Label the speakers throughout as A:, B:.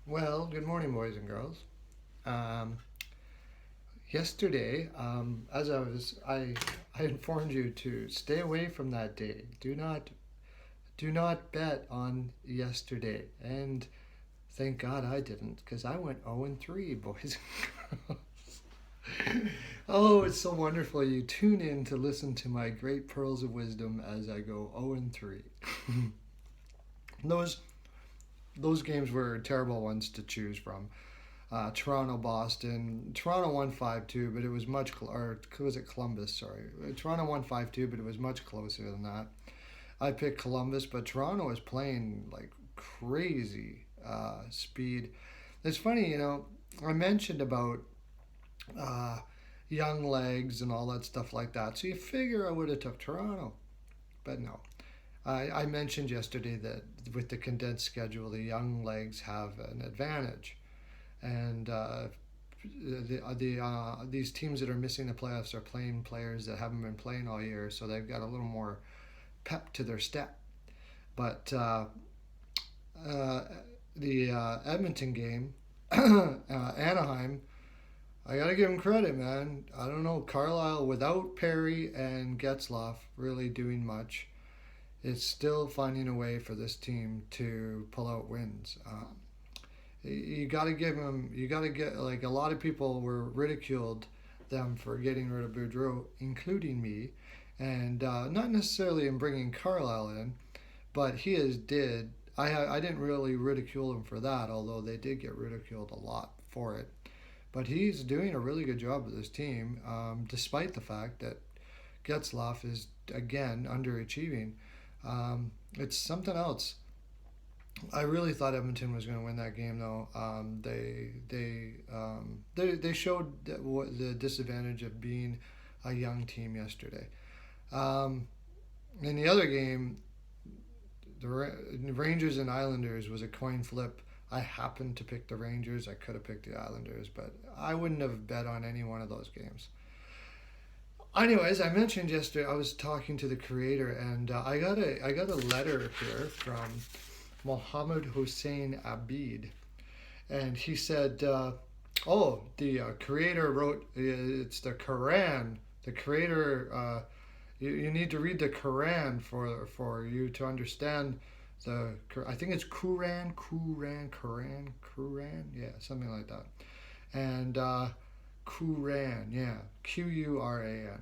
A: Well, good morning, boys and girls. Um, Yesterday, as I informed you to stay away from that day. Do not bet on yesterday. And thank God I didn't, because I went 0-3, boys and girls. Oh, it's so wonderful. You tune in to listen to my great pearls of wisdom as I go 0-3. those those games were terrible ones to choose from. Toronto, Boston. Toronto won 5-2, but it was or was it Columbus? Sorry. Toronto won 5-2, but it was much closer than that. I picked Columbus, but Toronto was playing like crazy speed. It's funny, I mentioned about uh, young legs and all that stuff like that. So you figure I would have took Toronto, but no. I mentioned yesterday that with the condensed schedule, the young legs have an advantage, and these teams that are missing the playoffs are playing players that haven't been playing all year, so they've got a little more pep to their step. But uh, the Edmonton game, Anaheim, I gotta give him credit, man. I don't know, Carlisle without Perry and Getzloff really doing much. It's still finding a way for this team to pull out wins. You got to give them. You got to get like a lot of people were ridiculed them for getting rid of Boudreau, including me, and not necessarily in bringing Carlisle in, but he is did. I didn't really ridicule him for that, although they did get ridiculed a lot for it. But he's doing a really good job with his team, despite the fact that Getzloff is again underachieving. It's something else. I really thought Edmonton was going to win that game, though. They showed the disadvantage of being a young team yesterday. Um, in the other game, the Rangers and Islanders was a coin flip. I happened to pick the Rangers. I could have picked the Islanders, but I wouldn't have bet on any one of those games. Anyways, I mentioned yesterday I was talking to the creator, and I got a letter here from Mohammed Hussein Abid, and he said, "Oh, the creator wrote it's the Quran. The creator, you need to read the Quran for you to understand the. I think it's Quran, yeah, something like that, and Quran, yeah, Quran.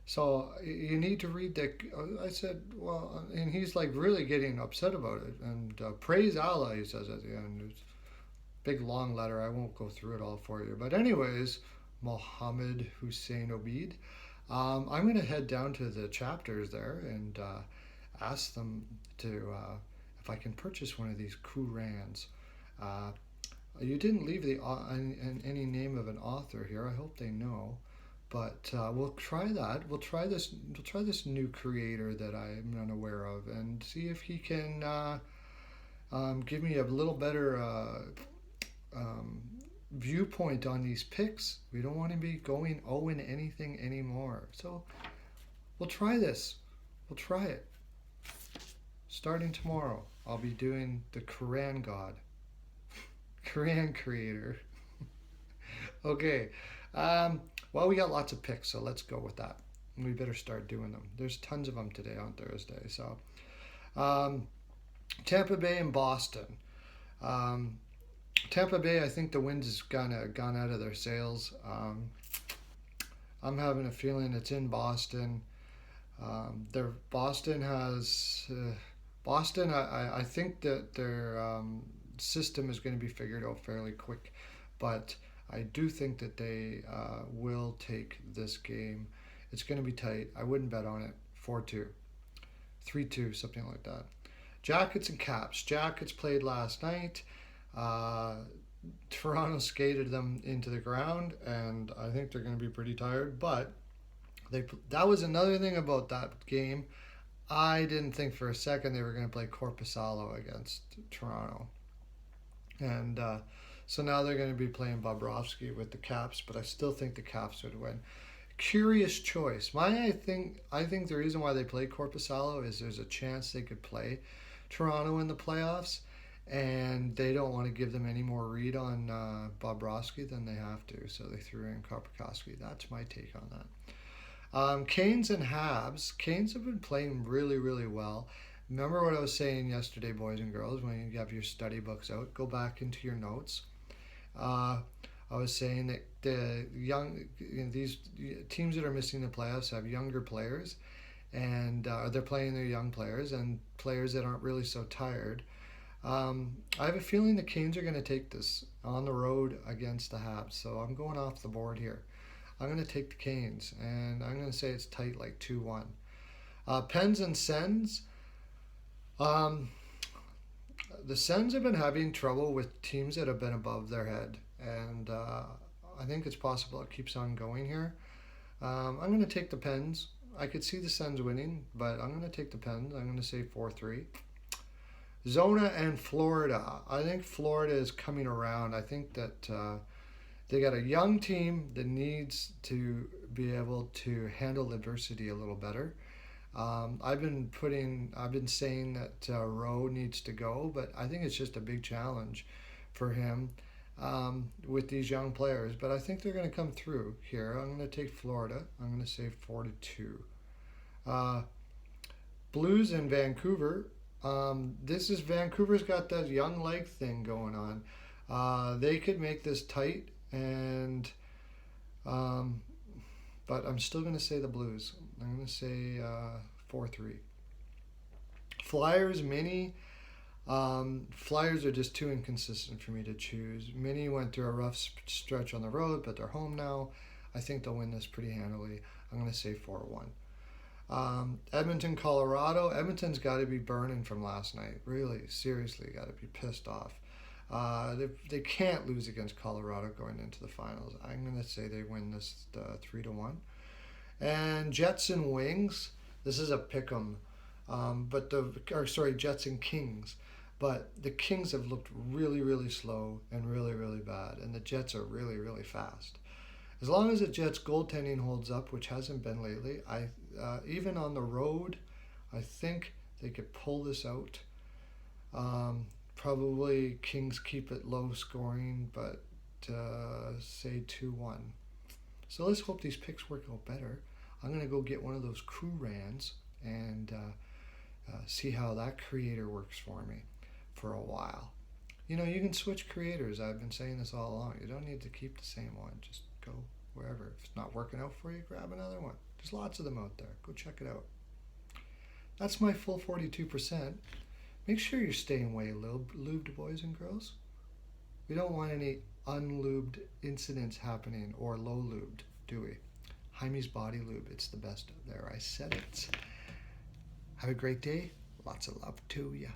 A: So you need to read that. I said, well, and he's like really getting upset about it. And praise Allah, he says at the end. It's a big long letter. I won't go through it all for you. But anyways, Mohammed Hussein Obid, I'm going to head down to the chapters there and ask them to if I can purchase one of these Qurans. Uh, you didn't leave any name of an author here. I hope they know. But we'll try that. We'll try this. We'll try this new creator that I'm unaware of, and see if he can give me a little better um, viewpoint on these picks. We don't want to be going in anything anymore. So we'll try this. We'll try it. Starting tomorrow, I'll be doing the Quran God, Quran creator. Okay. Well, we got lots of picks, so let's go with that. We better start doing them. There's tons of them today on Thursday. So, um, Tampa Bay and Boston. Um, Tampa Bay, I think the wind has gone out of their sails. I'm having a feeling it's in Boston. Boston has Boston. I think that their system is going to be figured out fairly quick, but I do think that they will take this game. It's going to be tight. I wouldn't bet on it. 4-2, 3-2, something like that. Jackets and Caps. Jackets played last night. Uh, Toronto skated them into the ground, and I think they're going to be pretty tired. But that was another thing about that game. I didn't think for a second they were going to play Corpusalo against Toronto. And so now they're going to be playing Bobrovsky with the Caps, but I still think the Caps would win. Curious choice. I think the reason why they play Corpusalo is there's a chance they could play Toronto in the playoffs, and they don't want to give them any more read on Bobrovsky than they have to, so they threw in Korpikoski. That's my take on that. Canes and Habs. Canes have been playing really, really well. Remember what I was saying yesterday, boys and girls, when you have your study books out, go back into your notes. I was saying that these teams that are missing the playoffs have younger players, and they're playing their young players and players that aren't really so tired. I have a feeling the Canes are going to take this on the road against the Habs, so I'm going off the board here. I'm going to take the Canes, and I'm going to say it's tight, like 2-1. Pens and Sens. The Sens have been having trouble with teams that have been above their head, and I think it's possible it keeps on going here. I'm going to take the Pens. I could see the Sens winning, but I'm going to take the Pens. I'm going to say 4-3. Zona and Florida. I think Florida is coming around. I think that they got a young team that needs to be able to handle adversity a little better. I've been saying that Rowe needs to go, but I think it's just a big challenge for him with these young players. But I think they're going to come through here. I'm going to take Florida. I'm going to say 4-2. Blues in Vancouver. Vancouver's got that young leg thing going on. They could make this tight, and but I'm still going to say the Blues. I'm going to say 4-3. Flyers, Mini. Flyers are just too inconsistent for me to choose. Mini went through a rough stretch on the road, but they're home now. I think they'll win this pretty handily. I'm going to say 4-1. Edmonton, Colorado. Edmonton's got to be burning from last night. Really, seriously, got to be pissed off. They can't lose against Colorado going into the finals. I'm going to say they win this 3-1. And Jets and Wings. This is a pick'em. Jets and Kings. But the Kings have looked really, really slow and really, really bad. And the Jets are really, really fast. As long as the Jets' goaltending holds up, which hasn't been lately, even on the road, I think they could pull this out. Probably Kings keep it low scoring, but say 2-1. So let's hope these picks work out better. I'm going to go get one of those crew rans and see how that creator works for me for a while. You can switch creators. I've been saying this all along. You don't need to keep the same one. Just go wherever. If it's not working out for you, grab another one. There's lots of them out there. Go check it out. That's my full 42%. Make sure you're staying way lubed, boys and girls. We don't want any unlubed incidents happening or low lubed, do we? Jaime's Body Lube. It's the best out there. I said it. Have a great day. Lots of love to you.